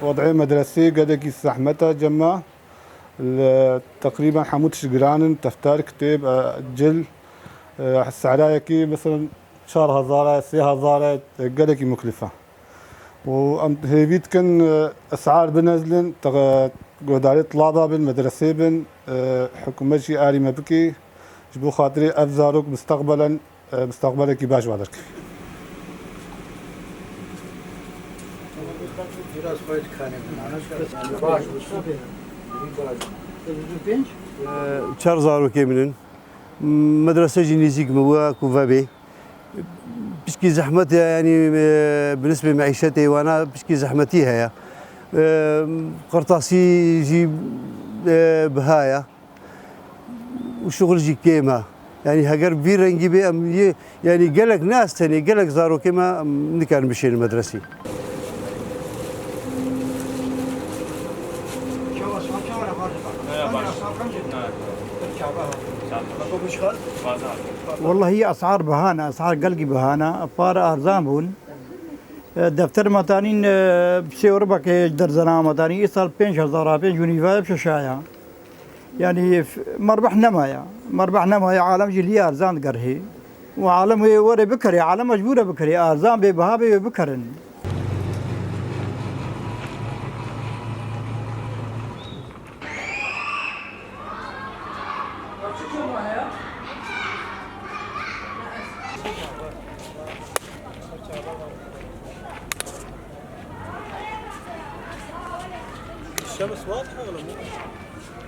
وضعي مدرسي قدك زحمتها جمع تقريبا حمود شجران تفتار كتاب جل السعراية كي مثلا شهر هزارة سي هزارة قدك مكلفة وهيفيت كان اسعار بنزلن قداري طلابة بالمدرسة بن حكومة شي آري ما بكي جبو خاطري أفزارك مستقبلك باش وادرك biraz koydu kanı. چهار زاروکێ منن مدرسەجی نزیکم وە کوڤەبێ پشکی زەحمەت ینی بنسبة معیشەتی وانە پشکی زەحمەتی هەیە قەرتاسیژی بهایە و شغلژی کێمە ینی هەگەر بی ڕەنگی بێ ئەم ینی گەلک ناستێنێ گەلک زارۆکێمە نکان بشێن مەدرسەی والله هي اسعار بهانه اسعار قلقي بهانه بار ارزان بون دفتر متانين بسيور بك درزنا متاني يصل 5000 5 جنيه بششايا يعني مربح نمايا عالم جلي ارزان قرهي وعالم وري بكري عالم مجبوره بكري ارزان بها بكرن الشمس واضحة ولا مو؟